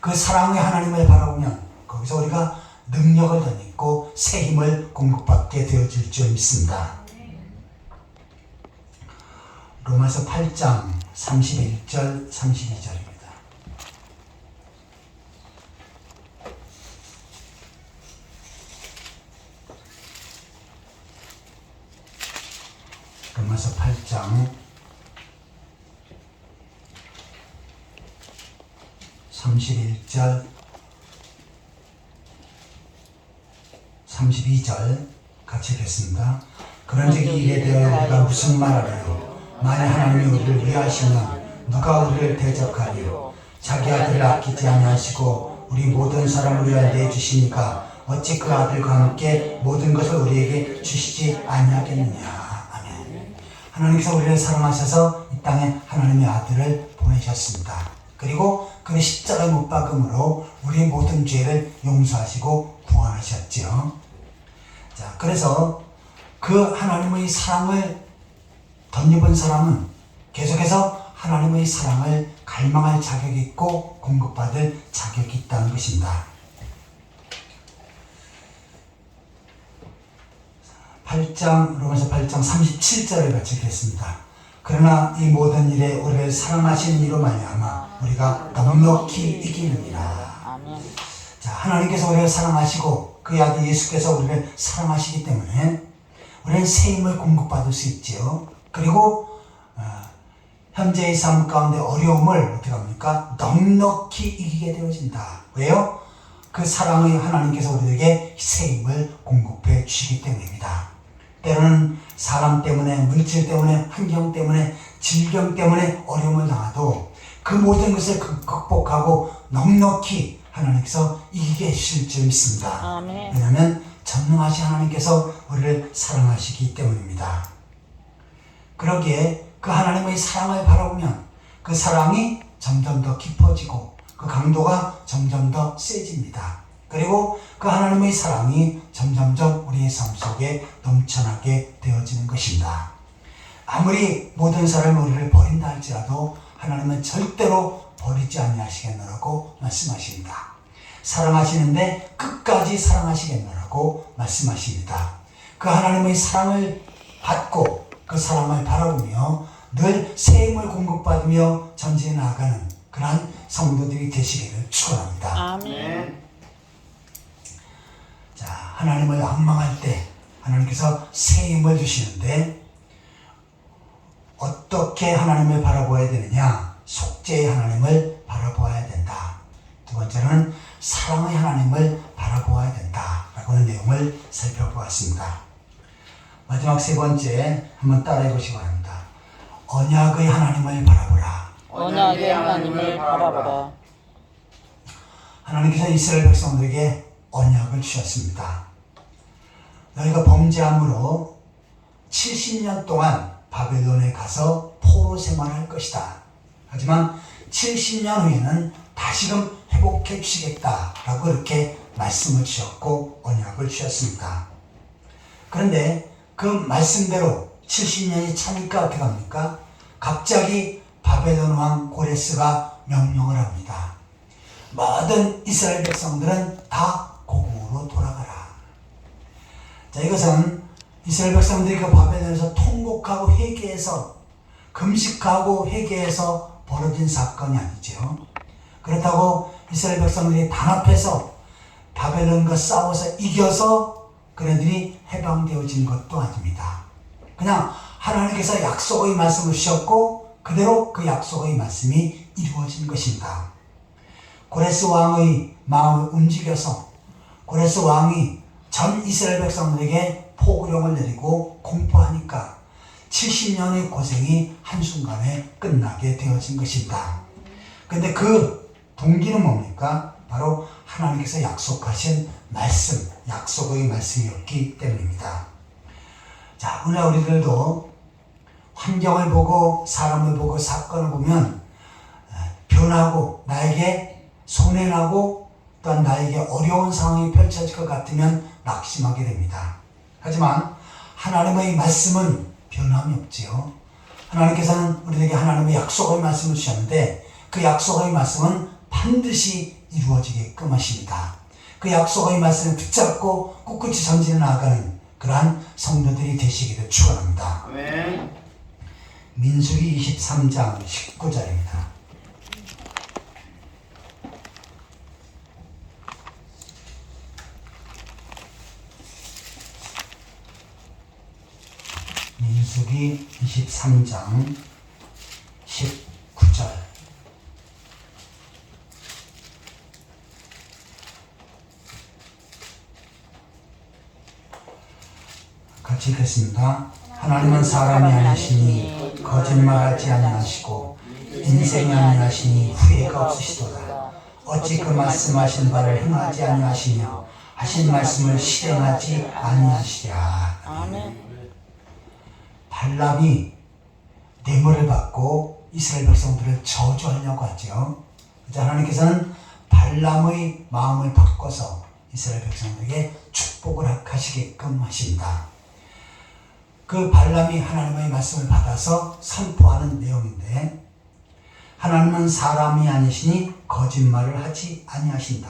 그 사랑의 하나님을 바라보면 거기서 우리가 능력을 덧입고 새 힘을 공급받게 되어질 줄 믿습니다. 로마서 8장 31절 32절입니다. 로마서 8장 31절 32절 같이 읽겠습니다. 그런즉 이에 대하여 우리가 무슨 말하리요? 만일 하나님이 우리를 위하시면 누가 우리를 대적하리요? 자기 아들을 아끼지 아니하시고 우리 모든 사람을 위하여 내주시니까 어찌 그 아들과 함께 모든 것을 우리에게 주시지 아니하겠느냐. 아멘. 하나님께서 우리를 사랑하셔서 이 땅에 하나님의 아들을 보내셨습니다. 그리고 그 십자가에 못 박음으로 우리의 모든 죄를 용서하시고 구원하셨죠. 자, 그래서 그 하나님의 사랑을 덧입은 사람은 계속해서 하나님의 사랑을 갈망할 자격이 있고 공급받을 자격이 있다는 것입니다. 8장, 로마서 8장 37절을 같이 읽겠습니다. 그러나 이 모든 일에 우리를 사랑하시는 이로 말미암아 우리가 넉넉히 이기느니라.
아멘.
자, 하나님께서 우리를 사랑하시고 그의 아들 예수께서 우리를 사랑하시기 때문에 우리는 새 힘을 공급받을 수 있지요. 그리고 현재의 삶 가운데 어려움을 어떻게 합니까? 넉넉히 이기게 되어진다. 왜요? 그 사랑의 하나님께서 우리에게 새 힘을 공급해 주시기 때문입니다. 때로는 사람 때문에, 물질 때문에, 환경 때문에, 질병 때문에 어려움을 당해도 그 모든 것을 극복하고 넉넉히 하나님께서 이기게 해주실 줄 믿습니다.
아멘.
왜냐하면 전능하신 하나님께서 우리를 사랑하시기 때문입니다. 그러기에 그 하나님의 사랑을 바라보면 그 사랑이 점점 더 깊어지고 그 강도가 점점 더 세집니다. 그리고 그 하나님의 사랑이 점점점 우리의 삶 속에 넘쳐나게 되어지는 것입니다. 아무리 모든 사람이 우리를 버린다 할지라도 하나님은 절대로 버리지 아니하시겠노라고 말씀하십니다. 사랑하시는데 끝까지 사랑하시겠노라고 말씀하십니다. 그 하나님의 사랑을 받고 그 사랑을 바라보며 늘 새 힘을 공급받으며 전진해 나아가는 그러한 성도들이 되시기를 축원합니다.
아멘.
자, 하나님을 앙망할 때 하나님께서 새 힘을 주시는데 어떻게 하나님을 바라보아야 되느냐? 속죄의 하나님을 바라보아야 된다. 두 번째는 사랑의 하나님을 바라보아야 된다 라고 하는 내용을 살펴보았습니다. 마지막 세 번째 한번 따라해 보시기 바랍니다. 언약의 하나님을 바라보라.
언약의 하나님을 바라보라.
하나님께서 이스라엘 백성들에게 언약을 주셨습니다. 너희가 범죄함으로 70년 동안 바벨론에 가서 포로 생활할 것이다. 하지만 70년 후에는 다시금 회복해 주시겠다라고 이렇게 말씀을 주셨고 언약을 주셨습니다. 그런데 그 말씀대로 70년이 차니까 어떻게 합니까? 갑자기 바벨론 왕 고레스가 명령을 합니다. 모든 이스라엘 백성들은 다 고국으로 돌아가라. 자, 이것은 이스라엘 백성들이 그 바벨론에서 통곡하고 회개해서 금식하고 회개해서 벌어진 사건이 아니죠. 그렇다고 이스라엘 백성들이 단합해서 바벨론과 싸워서 이겨서 그네들이 해방되어진 것도 아닙니다. 그냥 하나님께서 약속의 말씀을 주셨고 그대로 그 약속의 말씀이 이루어진 것입니다. 고레스 왕의 마음을 움직여서 고레스 왕이 전 이스라엘 백성들에게 포구령을 내리고 공포하니까 70년의 고생이 한순간에 끝나게 되어진 것입니다. 그런데 그 동기는 뭡니까? 바로 하나님께서 약속하신 말씀, 약속의 말씀이었기 때문입니다. 자, 오늘 우리들도 환경을 보고 사람을 보고 사건을 보면 변하고 나에게 손해나고 또한 나에게 어려운 상황이 펼쳐질 것 같으면 낙심하게 됩니다. 하지만 하나님의 말씀은 변함이 없지요. 하나님께서는 우리에게 하나님의 약속의 말씀을 주셨는데 그 약속의 말씀은 반드시 이루어지게끔 하십니다. 그 약속의 말씀을 붙잡고 꿋꿋이 전진해 나아가는 그러한 성도들이 되시기를 축원합니다.
아멘.
민수기 23장 19절입니다. 민수기 23장 19절. 같이 읽겠습니다. 하나님은 사람이 아니시니 거짓말하지 아니하시고 인생이 아니하시니 후회가 없으시도다. 어찌 그 말씀하신 바를 행하지 아니하시며 하신 말씀을 실행하지 아니하시랴.
아멘.
발람이 뇌물을 받고 이스라엘 백성들을 저주하려고 하죠. 하나님께서는 발람의 마음을 바꿔서 이스라엘 백성들에게 축복을 하시게끔 하십니다. 그 발람이 하나님의 말씀을 받아서 선포하는 내용인데 하나님은 사람이 아니시니 거짓말을 하지 아니하신다.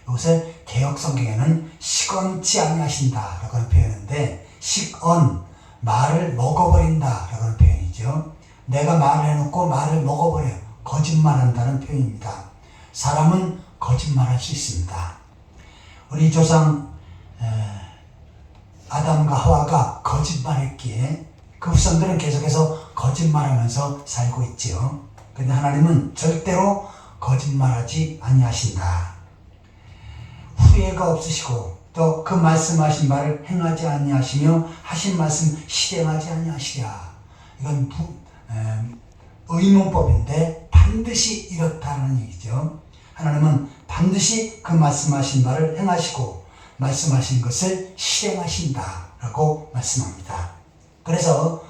이것을 개역성경에는 시건치 아니하신다 라고 하는 표현인데 시건, 말을 먹어버린다 라고 하는 표현이죠. 내가 말을 해놓고 말을 먹어버려 거짓말한다는 표현입니다. 사람은 거짓말할 수 있습니다. 우리 조상 아담과 하와가 거짓말했기에 그 후손들은 계속해서 거짓말하면서 살고 있지요. 그런데 하나님은 절대로 거짓말하지 아니하신다. 후회가 없으시고 또 그 말씀하신 바를 행하지 아니하시며 하신 말씀 실행하지 아니하시랴. 이건 의문법인데 반드시 이렇다는 얘기죠. 하나님은 반드시 그 말씀하신 말을 행하시고 말씀하신 것을 실행하신다라고 말씀합니다. 그래서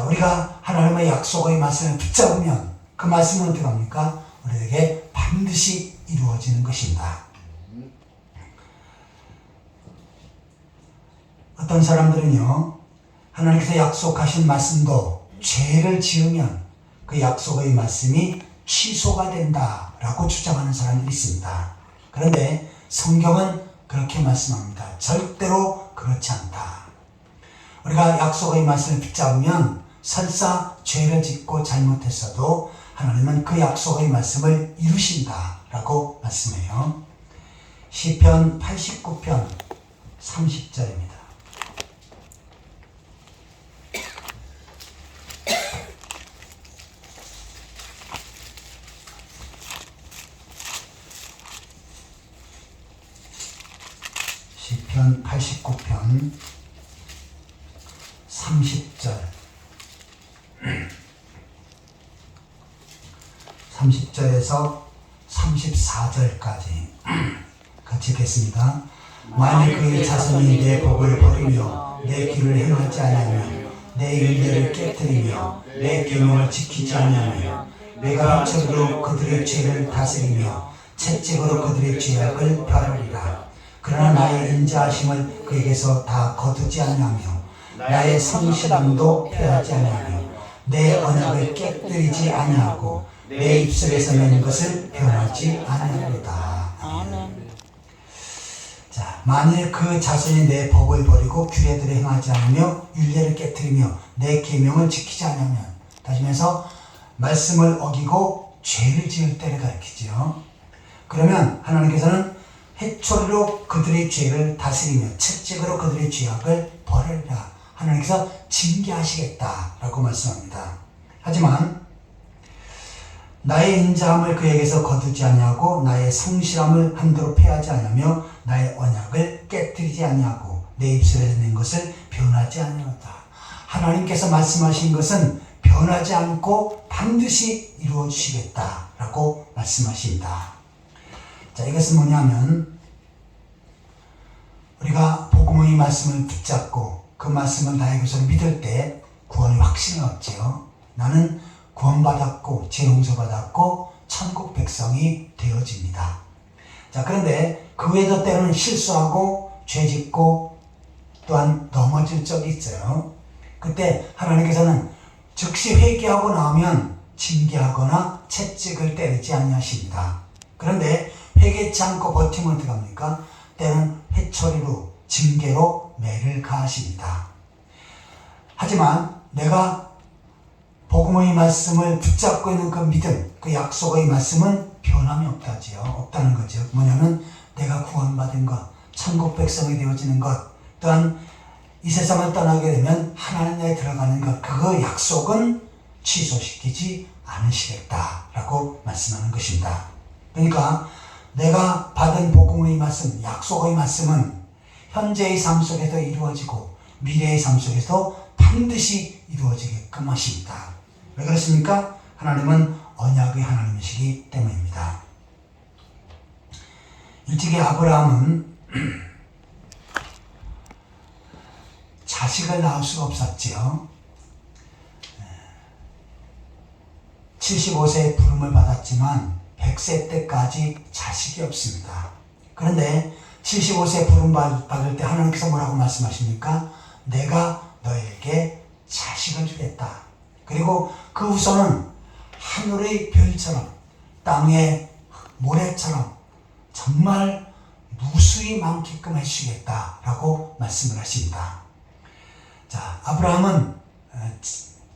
우리가 하나님의 약속의 말씀을 붙잡으면 그 말씀은 어떻게 합니까? 우리에게 반드시 이루어지는 것입니다. 어떤 사람들은요, 하나님께서 약속하신 말씀도 죄를 지으면 그 약속의 말씀이 취소가 된다라고 주장하는 사람들이 있습니다. 그런데 성경은 그렇게 말씀합니다. 절대로 그렇지 않다. 우리가 약속의 말씀을 붙잡으면 설사 죄를 짓고 잘못했어도 하나님은 그 약속의 말씀을 이루신다라고 말씀해요. 시편 89편 30절입니다. 시편 89편 30절 30절에서 34절까지 같이 읽겠습니다. 만일 그의 자손이 내 법을 버리며 내 길을 행하지 아니하며 내 윤례를 깨뜨리며 내 계명을 지키지 아니하며 내가 회초리로 그들의 죄를 다스리며 채찍으로 그들의 죄악을 벼르리라. 그러나 나의 인자하심을 그에게서 다 거두지 아니하며 나의 성실함도 폐하지 아니하며 내 언약을 깨뜨리지 아니하고 내 입술에서 내는 것을 변하지 아니하리다.
아멘.
자, 만일 그 자손이 내 법을 버리고 규례들을 행하지 않으며 율례를 깨뜨리며 내 계명을 지키지 않으면, 다시면서 말씀을 어기고 죄를 지을 때를 가리키죠. 그러면 하나님께서는 회초리로 그들의 죄를 다스리며 채찍으로 그들의 죄악을 벌하리라. 하나님께서 징계하시겠다라고 말씀합니다. 하지만 나의 인자함을 그에게서 거두지 아니하고 나의 성실함을 한도로 폐하지 아니하며 나의 언약을 깨뜨리지 아니하고 내 입술에서 낸 것을 변하지 아니하다. 하나님께서 말씀하신 것은 변하지 않고 반드시 이루어 주시겠다라고 말씀하십니다. 자, 이것은 뭐냐면 우리가 복음의 말씀을 붙잡고 그 말씀을 나의 것으로 믿을 때 구원의 확신을 얻지요. 나는 구원받았고 죄 용서받았고 천국 백성이 되어집니다. 자, 그런데 그 외에도 때로는 실수하고 죄짓고 또한 넘어질 적이 있어요. 그때 하나님께서는 즉시 회개하고 나오면 징계하거나 채찍을 때리지 아니하십니다. 그런데 회개치 않고 버티면 어떻게 합니까? 때는 회초리로 징계로 매를 가하십니다. 하지만 내가 복음의 말씀을 붙잡고 있는 그 믿음, 그 약속의 말씀은 변함이 없다는 거죠. 뭐냐면 내가 구원받은 것, 천국 백성이 되어지는 것, 또한 이 세상을 떠나게 되면 하나님 나라에 들어가는 것, 그 약속은 취소시키지 않으시겠다라고 말씀하는 것입니다. 그러니까 내가 받은 복음의 말씀, 약속의 말씀은 현재의 삶 속에도 이루어지고 미래의 삶 속에도 반드시 이루어지게끔 하십니다. 왜 그렇습니까? 하나님은 언약의 하나님이시기 때문입니다. 일찍이 아브라함은 자식을 낳을 수가 없었지요. 75세에 부름을 받았지만 100세 때까지 자식이 없습니다. 그런데 75세 부름 받을 때 하나님께서 뭐라고 말씀하십니까? 내가 너에게 자식을 주겠다. 그리고 그 후손은 하늘의 별처럼 땅의 모래처럼 정말 무수히 많게끔 해주시겠다라고 말씀을 하십니다. 자, 아브라함은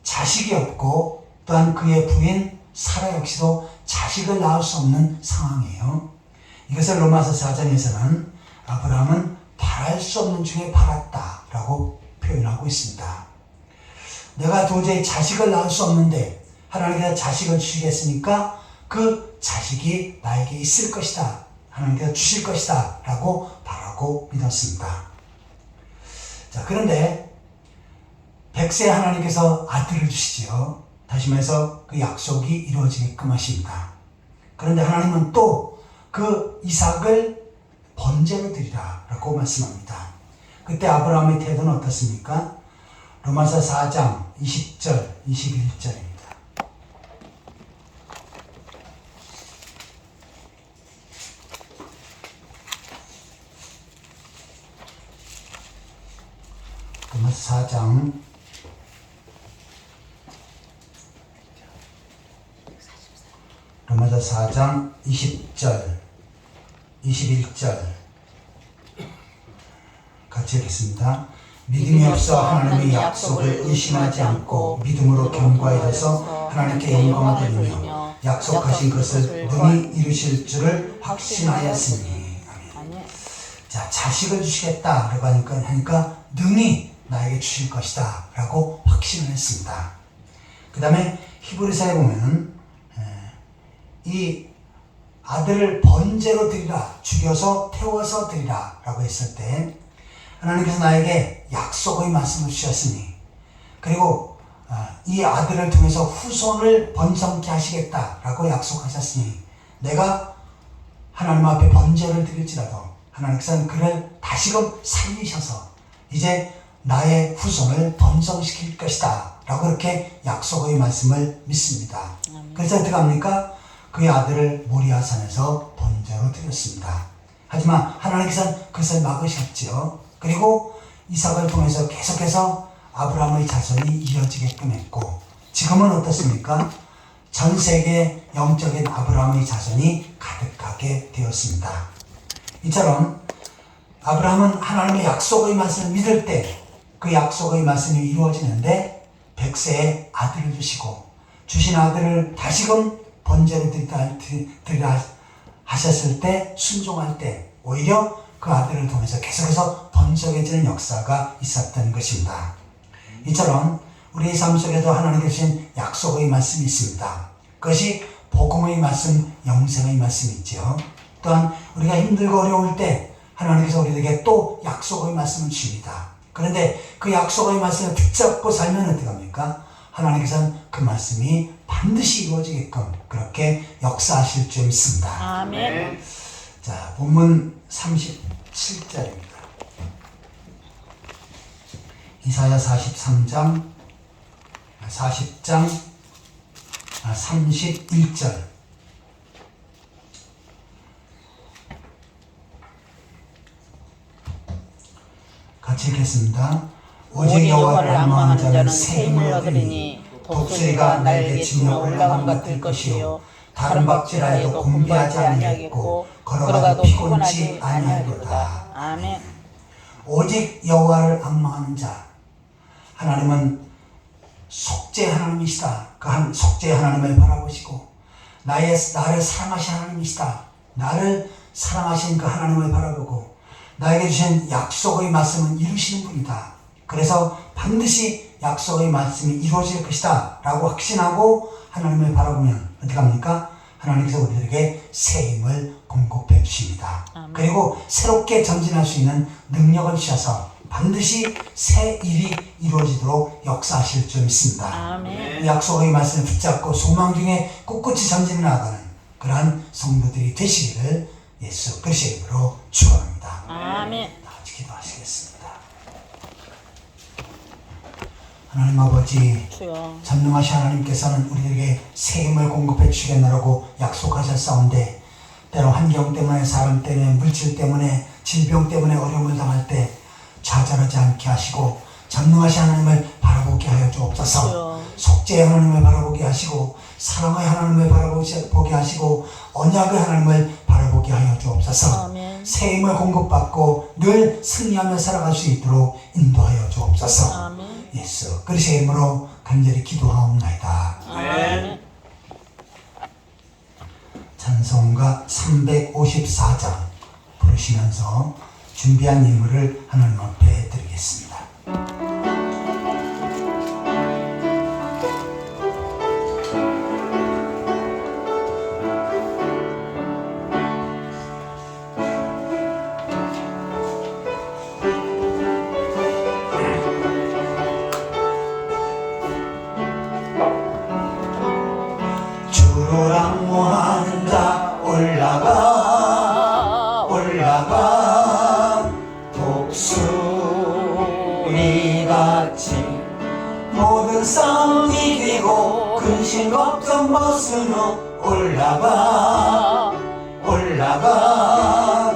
자식이 없고 또한 그의 부인 사라 역시도 자식을 낳을 수 없는 상황이에요. 이것을 로마서 4장에서는 아브라함은 바랄 수 없는 중에 바랐다라고 표현하고 있습니다. 내가 도저히 자식을 낳을 수 없는데 하나님께서 자식을 주시겠으니까 그 자식이 나에게 있을 것이다. 하나님께서 주실 것이다 라고 바라고 믿었습니다. 자, 그런데 100세 하나님께서 아들을 주시지요. 다시 말해서 그 약속이 이루어지게끔 하십니다. 그런데 하나님은 또 그 이삭을 번제로 드리라 라고 말씀합니다. 그때 아브라함의 태도는 어떻습니까? 로마서 4장 20절 21절입니다. 로마서 4장 20절 21절 같이 읽겠습니다. 믿음이 없어 하나님의 약속을 의심하지 않고 믿음으로 견고해져서 하나님께 영광을 돌리며 약속하신 것을 능히 이루실 줄을 확신하였으니. 아멘. 자, 자식을 주시겠다라고 하니까 능히 나에게 주실 것이다 라고 확신을 했습니다. 그 다음에 히브리서에 보면 이 아들을 번제로 드리라, 죽여서 태워서 드리라 라고 했을 때 하나님께서 나에게 약속의 말씀을 주셨으니, 그리고 이 아들을 통해서 후손을 번성케 하시겠다 라고 약속하셨으니, 내가 하나님 앞에 번제를 드릴지라도 하나님께서는 그를 다시금 살리셔서 이제 나의 후손을 번성시킬 것이다 라고 그렇게 약속의 말씀을 믿습니다. 그래서 어떻게 합니까? 그의 아들을 모리아산에서 번제로 드렸습니다. 하지만 하나님께서는 그것을 막으셨지요. 그리고 이삭을 통해서 계속해서 아브라함의 자손이 이어지게끔 했고, 지금은 어떻습니까? 전 세계 영적인 아브라함의 자손이 가득하게 되었습니다. 이처럼 아브라함은 하나님의 약속의 말씀을 믿을 때 그 약속의 말씀이 이루어지는데 100세의 아들을 주시고, 주신 아들을 다시금 번제로 드리라 하셨을 때 순종할 때 오히려 그 아들을 통해서 계속해서 번성해지는 역사가 있었던 것입니다. 이처럼 우리의 삶 속에도 하나님께 주신 약속의 말씀이 있습니다. 그것이 복음의 말씀, 영생의 말씀이지요. 또한 우리가 힘들고 어려울 때 하나님께서 우리에게 또 약속의 말씀을 주십니다. 그런데 그 약속의 말씀을 붙잡고 살면 어떻게 합니까? 하나님께서는 그 말씀이 반드시 이루어지게끔 그렇게 역사하실 줄 믿습니다.
아멘.
자, 본문 37절입니다. 이사야 40장 31절. 같이 읽겠습니다. 오직 여호와를 앙망하는 자는 새 힘을 얻으리니 독수리가 날개 치며 올라간 것 같을 것이요 다른 박질하 해도 곤비하지 아니하겠고 걸어가도 피곤하지 아니하리로다.
아멘.
오직 여호와를 앙망하는 자, 하나님은 속죄 하나님이시다. 그 속죄 하나님을 바라보시고 나를 사랑하신 하나님이시다. 나를 사랑하신 그 하나님을 바라보고 나에게 주신 약속의 말씀은 이루시는 분이다. 그래서 반드시 약속의 말씀이 이루어질 것이다 라고 확신하고 하나님을 바라보면 어떻게 합니까? 하나님께서 우리들에게 새 힘을 공급해 주십니다. 그리고 새롭게 전진할 수 있는 능력을 주셔서 반드시 새 일이 이루어지도록 역사하실 줄 믿습니다.
아멘.
이 약속의 말씀을 붙잡고 소망 중에 꿋꿋이 전진해 나가는 그러한 성도들이 되시기를 예수 그리스도의 이름으로 축원합니다.
아멘.
다 같이 기도하시겠습니다. 하나님 아버지,
주여.
전능하신 하나님께서는 우리에게 새 힘을 공급해 주시겠노라고 약속하셨사온데, 때로 환경 때문에, 사람 때문에, 물질 때문에, 질병 때문에 어려움을 당할 때 좌절하지 않게 하시고 전능하신 하나님을 바라보게 하여 주옵소서. 속죄의 하나님을 바라보게 하시고 사랑의 하나님을 바라보게 하시고 언약의 하나님을 바라보게 하여 주옵소서.
아멘.
새 힘을 공급받고 늘 승리하며 살아갈 수 있도록 인도하여 주옵소서.
아멘.
예수 그리스도의 이름으로 간절히 기도하옵나이다.
아멘.
찬송가 354장 부르시면서 준비한 예물을 하나님 앞에 드리겠습니다. 악무하는 자 올라가 올라가 독수리같이 모든 싸움 이기고 근심 걱정 벗은 후 올라가 올라가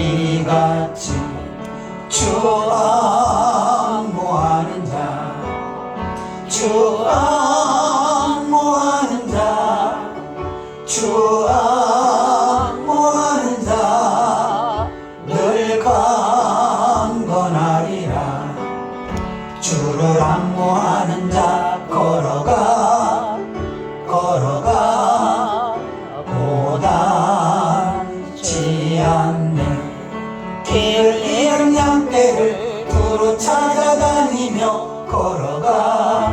독수리같이 주 악무하는 자 주 악무하는 자 주 악무하는 자 늘 강건하리라 주를 악무하는 자 걸어가 걸어가 고단치 않네 길 잃은 양떼를 두루 찾아다니며 걸어가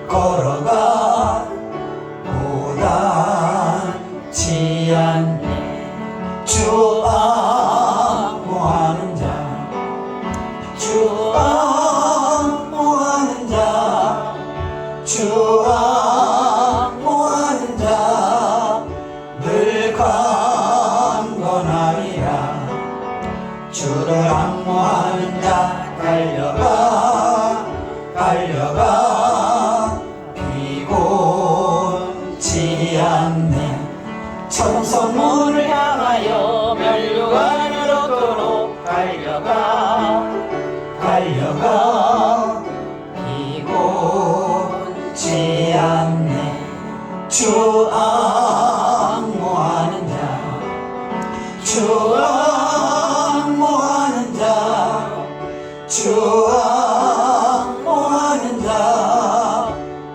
걸어가 고단치 않네 주 악무하는 자주 악무하는 자주 악무하는 자 늘 강건하리라 주를 악무하는 자 달려가 달려가 비곤치 않네 천성문을 향하여 멸류관을 얻도록 달려가 달려가 비곤치 않네 주 악무하는 자주 악무하는 자주 악무하는 자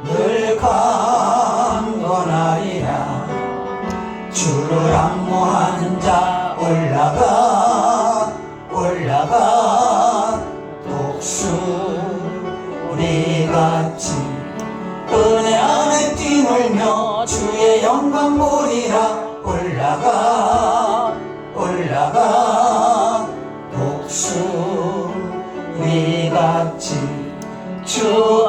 늘 강건하리라 주를 악무하는 자 올라가 올라가 독수리같이 은혜 안에 뛰놀며 주의 영광 보리라 올라가 올라가 독수리같이 주